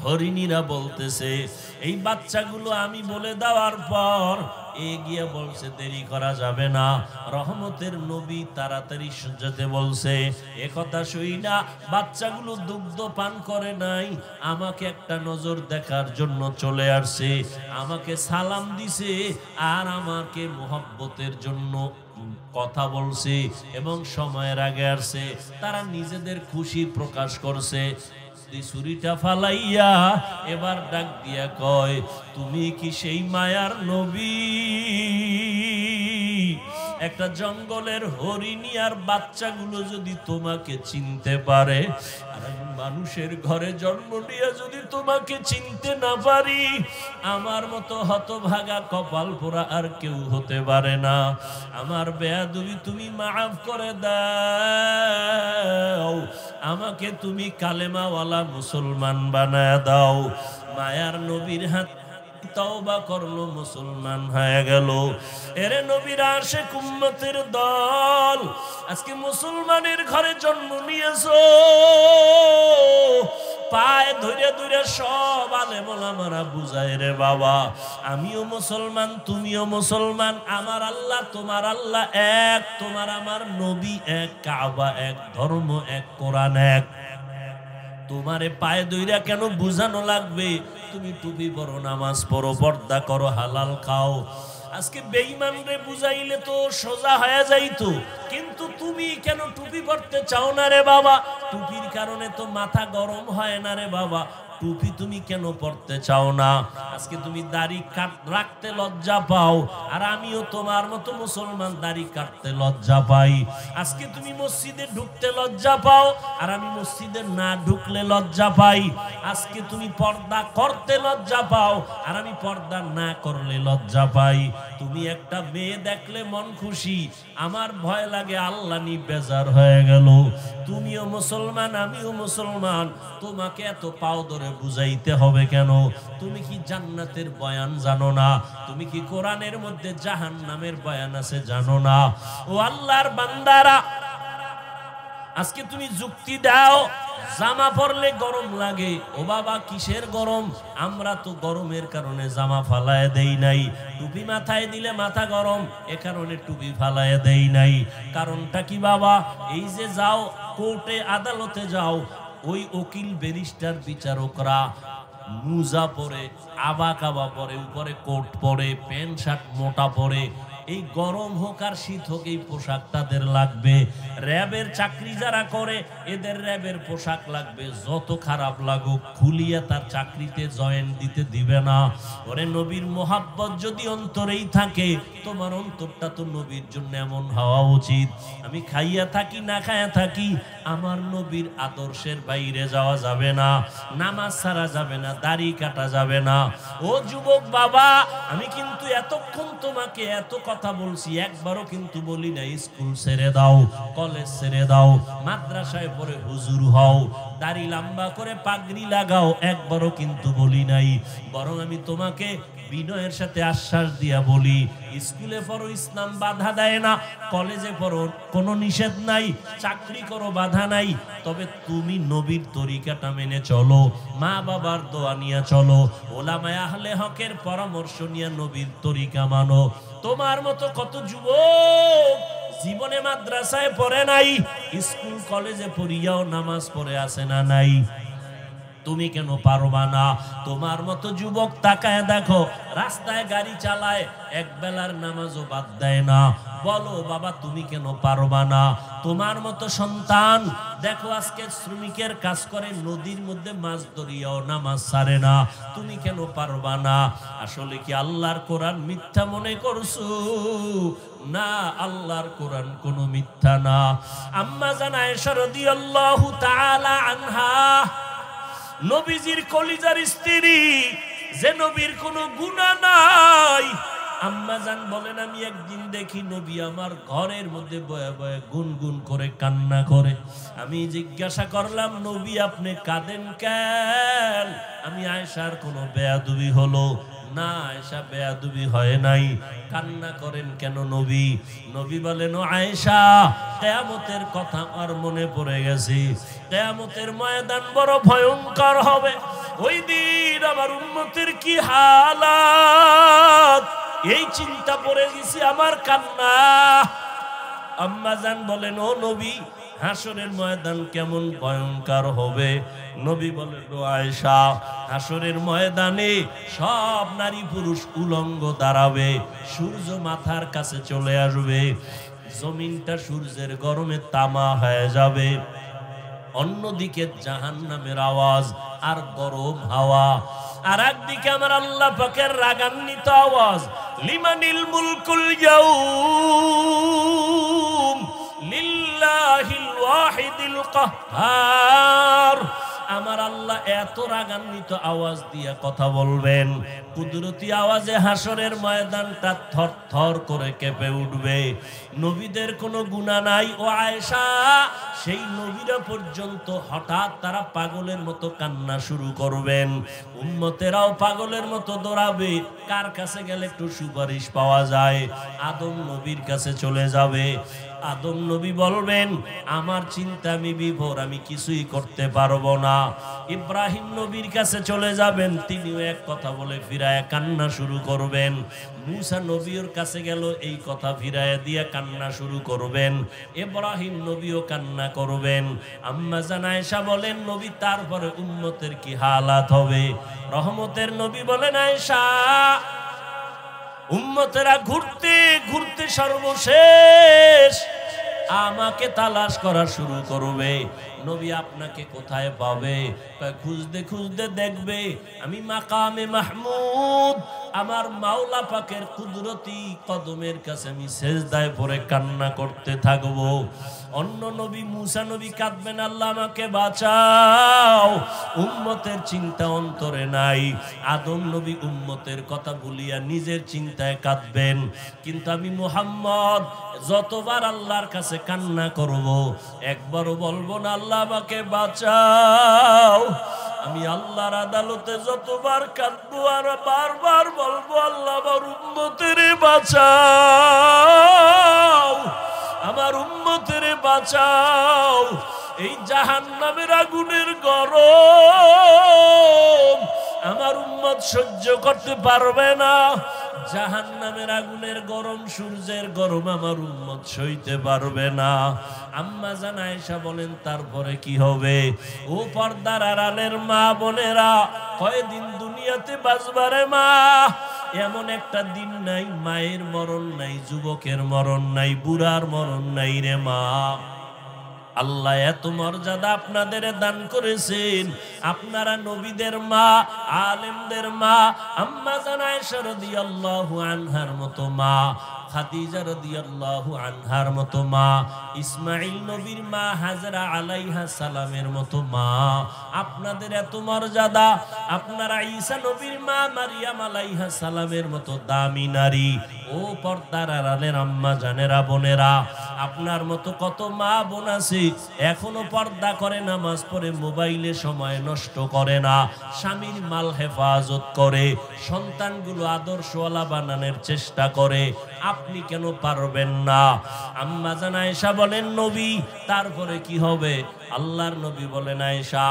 হরিণীরা বলতেছে এই বাচ্চাগুলো আমি বলে দেওয়ার পর এগিয়ে বলছে দেরি করা যাবে না। রহমতের নবী তাড়াতাড়ি যেতে বলছে। একথা শুই না বাচ্চাগুলো দুগ্ধ পান করে নাই, আমাকে একটা নজর দেখার জন্য চলে আসছে, আমাকে সালাম দিছে আর আমাকে মোহব্বতের জন্য কথা বলছে এবং সময়ের আগে আসছে, তারা নিজেদের খুশি প্রকাশ করছে। ছুরিটা ফালাইয়া এবার ডাক দিয়া কয় তুমি কি সেই মায়ার নবী? একটা জঙ্গলের হরিণী আর বাচ্চাগুলো যদি তোমাকে চিনতে পারে, আর মানুষের ঘরে জন্ম নিয়ে যদি তোমাকে চিনতে না পারি, আমার মতো হতভাগা কপাল পোড়া আর কেউ হতে পারে না। আমার বেয়াদবি তুমি মাফ করে দাও, আমাকে তুমি কালেমাওয়ালা মুসলমান বানায় দাও। মায়ার নবীর হাত তওবা করলো, মুসলমান হয়ে গেল। এরে নবীর আশিক উম্মতের দল, আজকে মুসলমানের ঘরে জন্ম নিয়েছো, পায়ে ধরে ধরে সব আলেম ওলামারা বুঝায় রে বাবা আমিও মুসলমান তুমিও মুসলমান, আমার আল্লাহ তোমার আল্লাহ এক, তোমার আমার নবী এক, কাবা এক, ধর্ম এক, কোরআন এক। তোমারে পায়ে দইরা কেন বুঝানো লাগবে? তুমি টুপি পরো, নামাজ পড়ো, পর্দা করো, হালাল খাও। আজকে বেঈমান রে বুঝাইলে তো সোজা হয়ে যাইতো, কিন্তু তুমি কেন টুপি পরতে চাও না রে বাবা? টুপির কারণে তো মাথা গরম হয় না রে বাবা। টুপি তুমি কেন পড়তে চাও না? আজকে তুমি দাড়ি রাখতে লজ্জা পাও, আর আমিও তোমার মতো মুসলমান দাড়ি কাটতে লজ্জা পাই। আজকে তুমি মসজিদে ঢুকতে লজ্জা পাও, আর আমি মসজিদে না ঢুকলে লজ্জা পাই। আজকে তুমি পর্দা করতে লজ্জা পাও, আর আমি পর্দা না করলে লজ্জা পাই। তুমি একটা মেয়ে দেখলে মন খুশি, আমার ভয় লাগে আল্লাহ নি বেজার হয়ে গেল। তুমিও মুসলমান, আমিও মুসলমান, তোমাকে এত পাও ধরে বুঝাইতে হবে কেন? তুমি কি জান্নাতের বয়ান জানো না? তুমি কি কোরআনের মধ্যে জাহান্নামের বয়ান আছে জানো না? ও আল্লাহর বান্দারা, আজকে তুমি যুক্তি দাও জামা পরলে গরম লাগে। ও বাবা, কিসের গরম? আমরা তো গরমের কারণে জামা ফালায় দেই নাই। টুপি মাথায় দিলে মাথা গরম, এ কারণে টুপি ফালায় দেই নাই। কারণটা কি বাবা? এই যে যাও কোর্টে আদালতে যাও, ওই উকিল ব্যারিস্টার বিচারকরা মুজা পরে, আবা কাবা পরে, উপরে কোট পরে, প্যান্ট শার্ট মোটা পরে। এই গরম হোক আর শীত হোক এই পোশাক তাদের লাগবে। র্যাবের চাকরি যারা করে এদের র্যাবের পোশাক লাগবে। যত খারাপ লাগুক খুলিয়া তার চাকরিতে জয়েন দিতে দিবে না। ওরে নবীর মোহাব্বত যদি অন্তরেই থাকে, তোমার অন্তরটা তো নবীর জন্য এমন হওয়া উচিত। আমি খাইয়া থাকি না খাইয়া থাকি, আমার নবীর আদর্শের বাইরে যাওয়া যাবে না। নামাজ ছাড়া যাবে না, দাড়ি কাটা যাবে না। ও যুবক বাবা, আমি কিন্তু এতক্ষণ তোমাকে এত কথা বলছি, একবারও কিন্তু বলি না স্কুল ছেড়ে দাও, কলেজ ছেড়ে দাও, মাদ্রাসায় পড়ে হুজুর হও, দাড়ি লম্বা করে পাগড়ি লাগাও, একবারও কিন্তু বলি নাই। বরং আমি তোমাকে বিনয়ের সাথে আশ্বাস দিয়া বলি, স্কুলে পড়ো, ইসলাম বাধা দেয় না। কলেজে পড়ো, কোনো নিষেধ নাই। চাকরি করো, বাধা নাই। তবে তুমি নবীর তরিকাটা মেনে চলো, মা বাবার দোয়া নিয়ে চলো, ওলামায়ে আহলে হকের পরামর্শ নিয়ে নবীর তরিকা মানো। তোমার মতো কত যুবক জীবনে মাদ্রাসায় পড়ে নাই, স্কুল কলেজে পড়িয়াও নামাজ পড়ে আছে না নাই? তুমি কেন পারবা না? তোমার মতো যুবক তাকায় দেখো, রাস্তায় গাড়ি চালায়, এক বেলার নামাজও বাদ দেয় না। বলো বাবা, তুমি কেন পারবা না? তোমার মতো সন্তান দেখো আজকে শ্রমিকের কাজ করে, নদীর মধ্যে মাছ ধরিয়াও নামাজ ছাড়ে না। তুমি কেন পারবা না? আসলে কি আল্লাহর কোরআন মিথ্যা মনে করছো? না, আল্লাহর কোরআন কোনো মিথ্যা না। আম্মা জান আয়েশা রাদিয়াল্লাহু তাআলা আনহা, নবীজির কলিজার স্ত্রী, যে নবীর কোনো গুনাহ নাই, আম্মা জান বলেন, আমি একদিন দেখি নবী আমার ঘরের মধ্যে বয়ে বয়ে গুনগুন করে কান্না করে। আমি জিজ্ঞাসা করলাম, নবী আপনি কাঁদেন কেন? আমি আয়েশার কোনো বেয়াদবি হলো? না আয়েশা, বেয়াদবি হয় নাই। কান্না করেন কেন নবী? নবী বলেন, ও আয়েশা, কিয়ামতের কথা আর মনে পড়ে গেছে। কিয়ামতের ময়দান বড় ভয়ঙ্কর হবে। ওই দিন আমার উম্মতের কি হালাত, এই চিন্তা পড়ে গেছি, আমার কান্না। আম্মা জান বলেন, ও নবী, হাসরের ময়দান কেমন ভয়ঙ্কর হবে? নবী বলেন, ও আয়েশা, হাসরের ময়দানে সব নারী পুরুষ উলঙ্গ দাঁড়াবে, সূর্য মাথার কাছে চলে আসবে, জমিনটা সূর্যের গরমে তামা হয়ে যাবে। অন্যদিকে জাহান্নামের আওয়াজ আর গরম হাওয়া, আর একদিকে আমার আল্লাহ পাকের রাগান্বিত আওয়াজ, লিমানিল মুলকুল ইয়াউম লিল্লাহিল ওয়াহিদিল কাহ্হার। আমার আল্লাহ এত রাগান্বিত আওয়াজ দিয়ে কথা বলবেন, কুদরতি আওয়াজে হাসরের ময়দানটা থর থর করে কেঁপে উঠবে। নবীদের কোনো গুনাহ নাই ও আয়েশা, সেই নবীরা পর্যন্ত হঠাৎ তারা পাগলের মতো কান্না শুরু করবেন, উম্মতেরাও পাগলের মতো দৌড়াবে। কার কাছে গেলে একটু সুপারিশ পাওয়া যায়? আদম নবীর কাছে চলে যাবে। আদম নবী বলবেন, আমার চিন্তা আমি বিভোর, আমি কিছুই করতে পারবো না। ইব্রাহিম নবীর কাছে চলে যাবেন, তিনিও এক কথা বলে ফিরায় কান্না শুরু করবেন। মুসা নবীর কাছে গেল, এই কথা ফিরায় দিয়ে কান্না শুরু করবেন। ইব্রাহিম নবীও কান্না করবেন। আম্মা জান আয়েশা বলেন, নবী তারপরে উম্মতের কি হালাত হবে? রহমতের নবী বলেন, আয়েশা উম্মতেরা ঘুরতে ঘুরতে সর্বশেষ আমাকে তালাশ করা শুরু করবে। নবী আপনাকে কোথায় পাবে? খুঁজতে খুঁজতে দেখবে আমি মাকামে মাহমুদ আমার মাওলা পাকের কুদরতি কদমের কাছে আমি সেজদায় পড়ে কান্না করতে থাকবো। অন্য নবী মুসা নবী কাঁদবেন, আল্লাহ আমাকে বাঁচাও, উম্মতের চিন্তা অন্তরে নাই। আদম নবী উম্মতের কথা ভুলিয়া নিজের চিন্তায় কাঁদবেন। কিন্তু আমি মুহাম্মদ যতবার আল্লাহর কাছে কান্না করব, একবারও বলবো না আল্লাহ আমাকে বাঁচাও। আমি আল্লাহর আদালতে যতবার কাঁদবো আর বারবার বলবো আল্লাহ আমার উম্মতের বাঁচাও, আমার উম্মতের বাঁচাও। এই জাহান্নামের আগুনের গরম আমার উম্মত সহ্য করতে পারবে না। জাহান্নামের আগুনের গরম, সূর্যের গরম আমার উম্মত সইতে পারবে না। আম্মা জান আয়েশা বলেন, তারপরে কি হবে? ও পর্দার আড়ালের মা বোনেরা, কয়দিন দুনিয়াতে বাঁচবারে মা? এমন একটা দিন নাই মায়ের মরণ নাই, যুবকের মরণ নাই, বুড়ার মরণ নাই রে মা। আল্লাহ এত মর্যাদা আপনাদের দান করেছেন। আপনারা নবীদের মা, আলেমদের মা, আম্মা জান আয়েশা রাদিয়াল্লাহু আনহার মতো মা, খাদিজা রাদিয়াল্লাহু আনহার মতো মা, ইসমাঈল নবীর মা হাজরা আলাইহা সালামের মতো মা, আপনাদের এত মর্যাদা। আপনারা ঈসা নবীর মা মারিয়াম আলাইহা সালামের মতো দামি নারী। ও পর্দার আড়ালের আম্মা জানেরা, বোনেরা, আপনার মতো কত মা বোন আছে এখনো পর্দা করে, নামাজ পড়ে, মোবাইলে সময় নষ্ট করে না, স্বামীর মাল হেফাজত করে, সন্তানগুলো আদর্শওয়ালা বানানোর চেষ্টা করে। আপনি কেন পারবেন না? আম্মা জান আয়েশা বলেন, নবী তারপরে কি হবে? আল্লাহর নবী বলেন, আয়েশা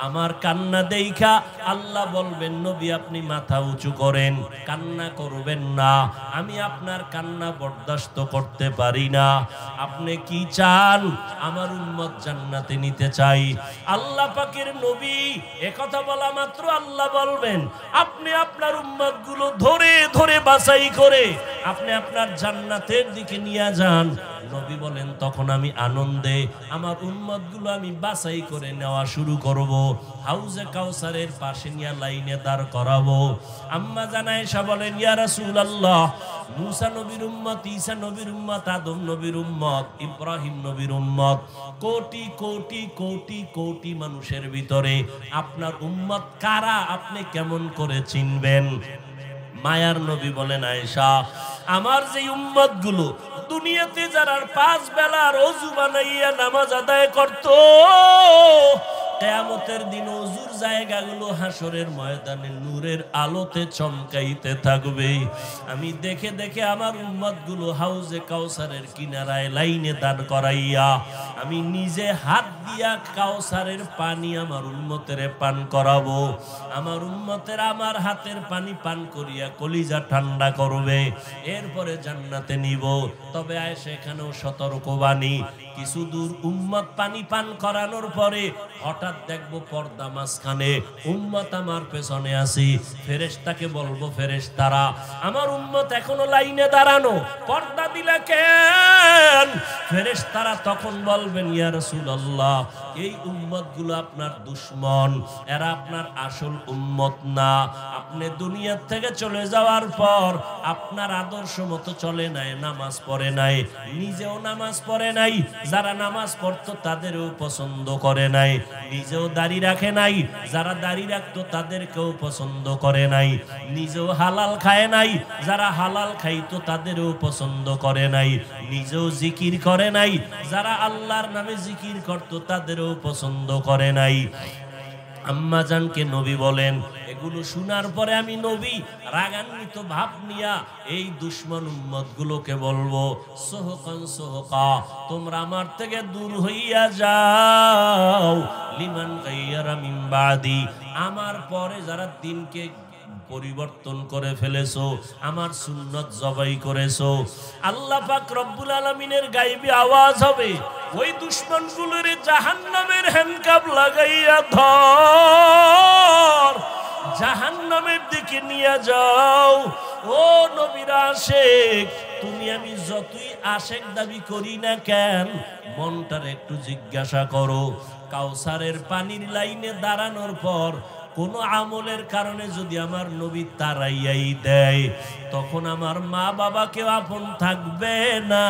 আমার কান্না দেইখা আল্লাহ বলবেন, নবী আপনি মাথা উঁচু করেন, কান্না করবেন না, আমি আপনার কান্না বরদাস্ত করতে পারি না। আপনি কি চান? আমার উম্মত জান্নাতে নিতে চাই। আল্লাহ পাকের নবী একথা বলা মাত্র আল্লাহ বলবেন, আপনি আপনার উম্মত গুলো ধরে ধরে বাছাই করে আপনি আপনার জান্নাতের দিকে নিয়ে যান। নবী বলেন, তখন আমি আনন্দে আমার উম্মত গুলো আমি বাছাই করে নেওয়া শুরু করব, হাউজে কাউসারের পাশে নিয়ে লাইনে দাঁড় করাবো। আম্মা জান আয়েশা বলেন, ইয়া রাসূলুল্লাহ, মুসা নবীর উম্মত, ঈসা নবীর উম্মত, আদম নবীর উম্মত, ইব্রাহিম নবীর উম্মত, কোটি কোটি কোটি কোটি মানুষের ভিতরে আপনার উম্মত কারা আপনি কেমন করে চিনবেন? মায়ার নবী বলেন, আয়েশা আমার যে উম্মত গুলো দুনিয়াতে যারা 5 বেলার ওযু বানাইয়া নামাজ আদায় করত, কিয়ামতের দিন ওযুর জায়গাগুলো হাসরের ময়দানে নূরের আলোতে চমকাইতে থাকবে। আমি দেখে দেখে আমার উম্মতগুলো হাউজে কাউসারের কিনারায় লাইনে দাঁড় করাইয়া আমি নিজে হাত দিয়া কাউসারের পানি আমার উম্মতের পান করাবো। আমার উম্মতের আমার হাতের পানি পান করিয়া কলিজা ঠান্ডা করবে, এরপরে জান্নাতে নিব। তবে আয়েশা এখানেও সতর্কবাণী, কিছু দূর উম্মত পানি পান করানোর পরে হঠাৎ দেখবো পর্দা মাঝখানে, উম্মত আমার পেছনে আসি। ফেরেশতাকে বলবো, ফেরেশতারা আমার উম্মত এখনো লাইনে দাঁড়ানো, পর্দা দিলে কেন? ফেরেশতারা তখন বলবেন, ইয়া রাসূলুল্লাহ, এই উম্মত গুলো আপনার দুশমন, এরা আপনার আসল উম্মত না। আপনি দুনিয়া থেকে চলে যাওয়ার পর আপনার আদর্শ মতো চলে নাই, নামাজ পড়ে নাই, নিজেও নামাজ পড়ে নাই, যারা নামাজ পড়তো তাদেরও পছন্দ করে নাই, নিজেও দাড়ি রাখে নাই, যারা দাড়ি রাখতো তাদেরকেও পছন্দ করে নাই, নিজেও হালাল খায় নাই, যারা হালাল খাইতো তাদেরও পছন্দ করে নাই, নিজেও জিকির করে নাই, যারা আল্লাহর নামে জিকির করতো তাদেরও পছন্দ করে নাই। আম্মা জানকে নবী বলেন। এগুলো শোনার পরে আমি নবী রাগান্বিত ভাব নিয়া এই দুশ্মন উম্মত গুলোকে বলবো, সোহকান সোহকা, তোমরা আমার থেকে দূর হইয়া যাও। লিমান গাইয়ারা মিন বাদি, আমার পরে যারা দিনকে পরিবর্তন করে ফেলেছো, আমার সুন্নত জবাই করেছো, আল্লাহ পাক রব্বুল আলামিনের গায়বী আওয়াজ হবে, ওই দুশমনগুলোর জাহান্নামের হ্যান্ডকাপ লাগাইয়া ধর, জাহান্নামের দিকে নিয়ে যাও। ও নবীর আশেক, তুমি আমি যতই আশেক দাবি করি না কেন, মনটার একটু জিজ্ঞাসা করো, কাউসারের পানির লাইনে দাঁড়ানোর পর কোন আমলের কারণে যদি আমার নবী তারাইয়াই দেয়, তখন আমার মা বাবাকে আপন থাকবে না,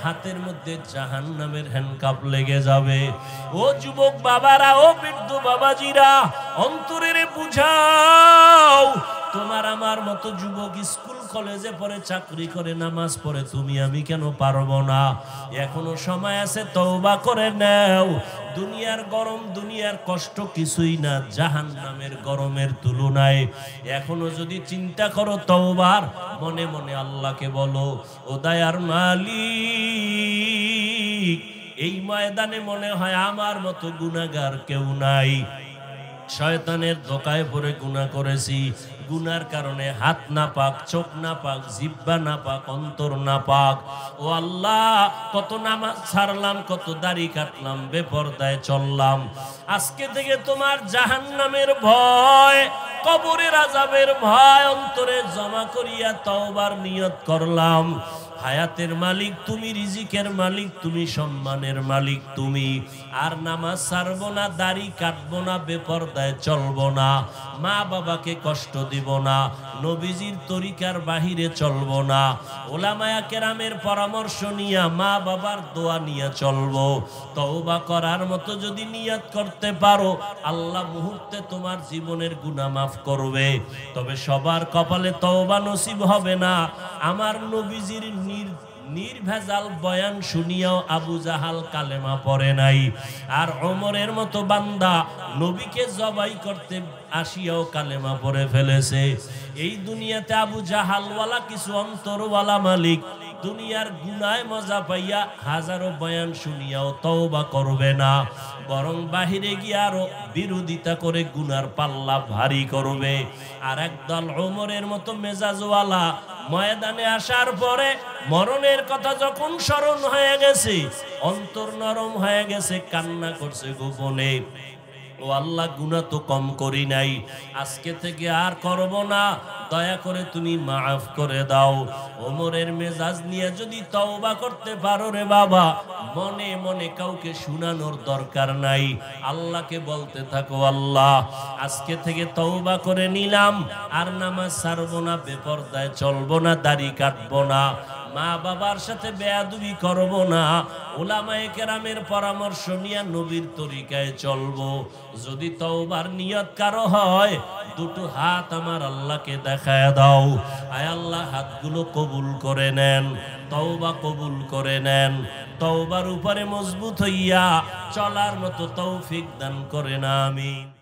হাতের মধ্যে জাহান্নামের হ্যান্ডকাপ লেগে যাবে। ও যুবক বাবারা, ও বৃদ্ধ বাবাজিরা, অন্তরের বুঝাও, তোমার আমার মতো যুবক স্কুল কলেজে পড়ে, চাকরি করে, নামাজ পড়ে, তুমি আমি কেন পারবো না? এখনো সময় আছে, তওবা করে নাও। দুনিয়ার গরম, দুনিয়ার কষ্ট কিছুই না জাহান্নামের গরমের তুলনায়। এখনো যদি চিন্তা করো তওবার, মনে মনে আল্লাহকে বলো, ও দয়ার মালিক, এই ময়দানে মনে হয় আমার মতো গুনাহগার কেউ নাই। শয়তানের ধোকায় পড়ে গুনাহ করেছি, গুনার কারণে হাত না পাক, চোখ না পাক, জিহ্বা না পাক, অন্তর না পাক। ও আল্লাহ, কত নামাজ ছাড়লাম, কত দাড়ি কাটলাম, বেপরদায় চললাম। আজকে থেকে তোমার জাহান্নামের ভয়, কবরের আযাবের ভয় অন্তরে জমা করিয়া তওবার নিয়ত করলাম। হায়াতের মালিক তুমি, রিজিকের মালিক তুমি, সম্মানের মালিক তুমি। আর নামাজ ছাড়বো না, দাড়ি কাটবো না, বেপরদায় চলবো না, মা বাবাকে কষ্ট দিব না, নবীজির তরিকার বাহিরে চলবো না, ওলামায়ে কেরামের পরামর্শ নিয়া, মা বাবার দোয়া নিয়ে চলবো। তওবা করার মতো যদি নিয়ত করতে পারো, আল্লাহ মুহূর্তে তোমার জীবনের গুনাহ মাফ করবে। তবে সবার কপালে তওবা নসিব হবে না। আমার নবীজির নির্ভেজাল বয়ান শুনিয়াও আবু জাহাল কালেমা পড়ে নাই, আর ওমরের মতো বান্দা নবীকে জবাই করতে আসিয়াও কালেমা পড়ে ফেলেছে। এই দুনিয়াতে আবু জাহালওয়ালা কিছু অন্তরওয়ালা মালিক দুনিয়ার গুনায় মজা পাইয়া হাজারো বয়ান শুনিয়াও তওবা করবে না, বরং বাহিরে গিয়ে আরো বিরোধিতা করে গুনার পাল্লা ভারী করবে। আর একদল ওমরের মতো মেজাজওয়ালা ময়দানে আসার পরে মরণের কথা যখন স্মরণ হয়ে গেছে, অন্তর নরম হয়ে গেছে, কান্না করছে গোপনে, ও আল্লাহ, গুনাহ তো কম করি নাই, আজকে থেকে আর করব না, দয়া করে তুমি মাফ করে দাও। ওমরের মেজাজ নিয়ে যদি তওবা করতে পারো রে বাবা, মনে মনে কাউকে শুনানোর দরকার নাই, আল্লাহকে বলতে থাকো, আল্লাহ আজকে থেকে তওবা করে নিলাম, আর নামাজ ছাড়বো না, বেপরদায় চলবো না, দাড়ি কাটবো না, মা বাবার সাথে বেয়াদবি করব না, উলামায়ে কেরামের পরামর্শ নিয়ে নবীর তরিকায় চলবো। যদি তওবার নিয়ত কারো হয়, দুটো হাত আমার আল্লাহকে দেখায় দাও। আয় আল্লাহ, হাতগুলো কবুল করে নেন, তওবা কবুল করে নেন, তওবার উপরে মজবুত হইয়া চলার মতো তৌফিক দান করেন, আমিন।